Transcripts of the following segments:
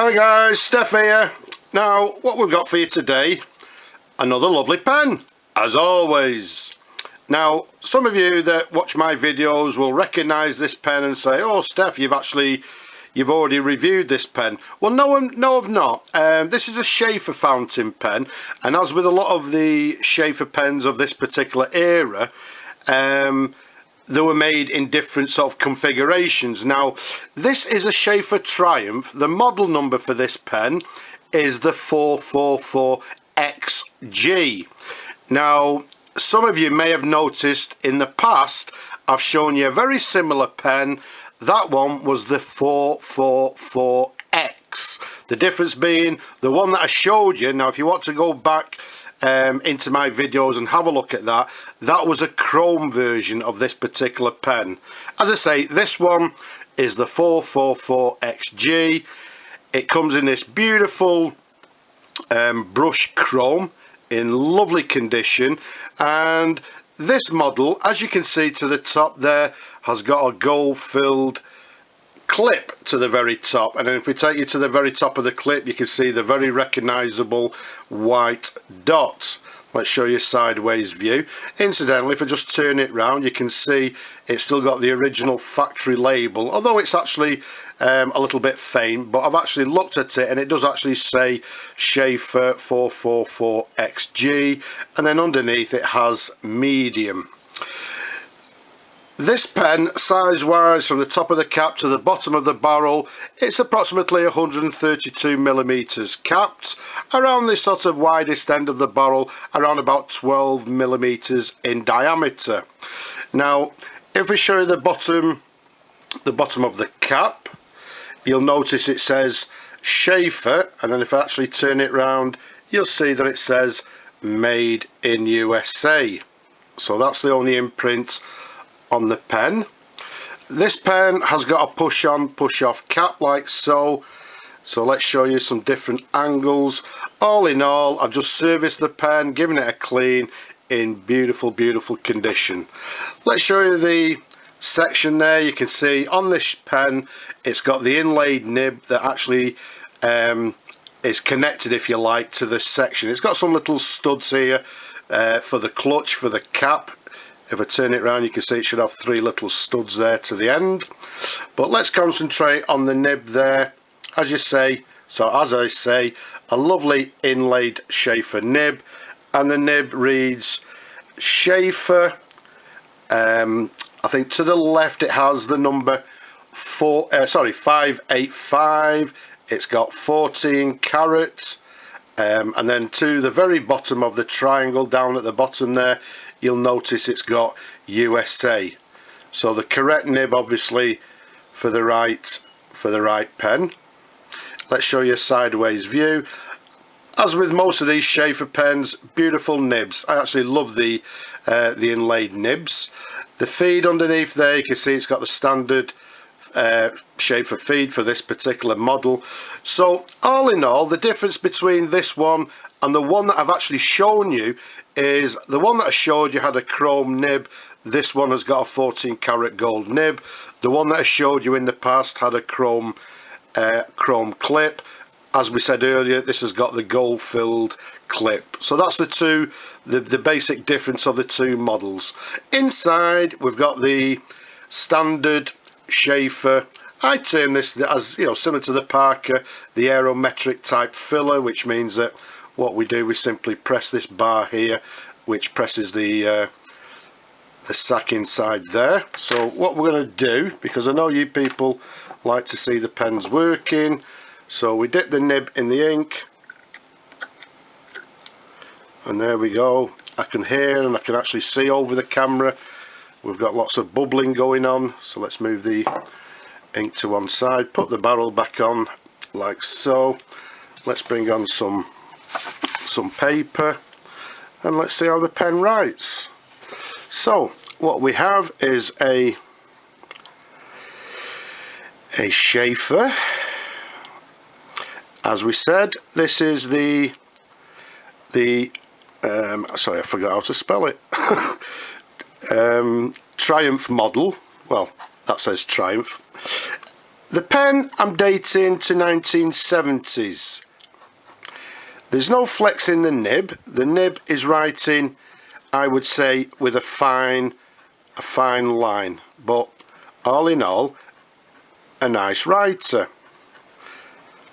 Hi guys, Steph here. Now what we've got for you today, another lovely pen, as always. Now some of you that watch my videos will recognise this pen and say, oh Steph, you've already reviewed this pen. Well no I've not. This is a Schaefer fountain pen, and as with a lot of the Schaefer pens of this particular era, they were made in different sort of configurations. Now this is a Sheaffer Triumph. The model number for this pen is the 444XG. Now some of you may have noticed in the past I've shown you a very similar pen. That one was the 444X. The difference being the one that I showed you, now if you want to go back into my videos and have a look at that, that was a chrome version of this particular pen. As I say, this one is the 444XG. It comes in this beautiful brush chrome in lovely condition, and this model, as you can see to the top there, has got a gold filled clip to the very top, and then if we take you to the very top of the clip, you can see the very recognizable white dot. Let's show you a sideways view. Incidentally, if I just turn it round, you can see it's still got the original factory label, although it's actually a little bit faint, but I've actually looked at it and it does actually say Schaefer 444XG, and then underneath it has medium. This pen, size wise, from the top of the cap to the bottom of the barrel, it's approximately 132 millimeters capped, around the sort of widest end of the barrel, around about 12 millimeters in diameter. Now if we show you the bottom of the cap, you'll notice it says Schaefer, and then if I actually turn it round, you'll see that it says made in USA. So that's the only imprint on the pen. This pen has got a push on push off cap like so. So let's show you some different angles. All in all, I've just serviced the pen, given it a clean, in beautiful condition. Let's show you the section there. You can see on this pen it's got the inlaid nib that actually is connected, if you like, to this section. It's got some little studs here for the clutch, for the cap. If I turn it around, you can see it should have three little studs there to the end. But let's concentrate on the nib there. As I say, a lovely inlaid Schaefer nib, and the nib reads Schaefer. I think to the left it has the number 585. It's got 14 carat, and then to the very bottom of the triangle down at the bottom there, you'll notice it's got USA. So the correct nib, obviously, for the right pen. Let's show you a sideways view. As with most of these Schaefer pens, beautiful nibs. I actually love the inlaid nibs. The feed underneath there, you can see it's got the standard Schaefer feed for this particular model. So all in all, the difference between this one and the one that I've actually shown you is the one that I showed you had a chrome nib. This one has got a 14 karat gold nib. The one that I showed you in the past had a chrome clip. As we said earlier, this has got the gold filled clip. So that's the basic difference of the two models. Inside we've got the standard Schaefer. I term this as, you know, similar to the Parker, the aerometric type filler, which means that what we do, we simply press this bar here, which presses the sack inside there. So what we're going to do, because I know you people like to see the pens working, so we dip the nib in the ink, and there we go. I can hear and I can actually see over the camera. We've got lots of bubbling going on, so let's move the ink to one side, put the barrel back on like so. Let's bring on some paper, and let's see how the pen writes. So what we have is a Schaefer. As we said, this is the sorry, I forgot how to spell it. Triumph model. Well, that says Triumph. The pen I'm dating to 1970s. There's no flex in the nib. The nib is writing, I would say, with a fine line, but all in all, a nice writer.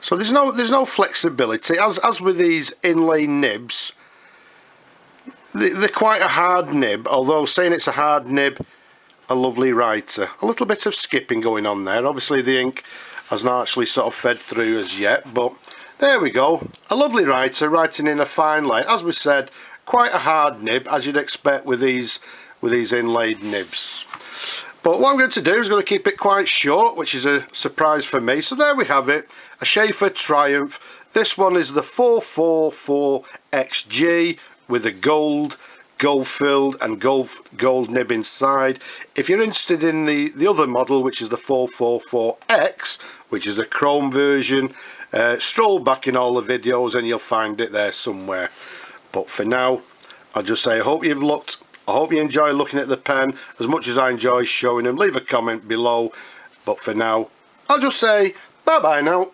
So there's no flexibility as with these inlay nibs. They're quite a hard nib, although saying it's a hard nib, a lovely writer. A little bit of skipping going on there. Obviously the ink has not actually sort of fed through as yet, but there we go. A lovely writer, writing in a fine line. As we said, quite a hard nib, as you'd expect with these inlaid nibs. But what I'm going to do is going to keep it quite short, which is a surprise for me. So there we have it, a Sheaffer Triumph. This one is the 444XG with a gold filled and gold nib inside. If you're interested in the other model, which is the 444X, which is a chrome version, stroll back in all the videos and you'll find it there somewhere. But for now, I'll just say I hope you've looked. I hope you enjoy looking at the pen as much as I enjoy showing them. Leave a comment below. But for now, I'll just say bye bye now.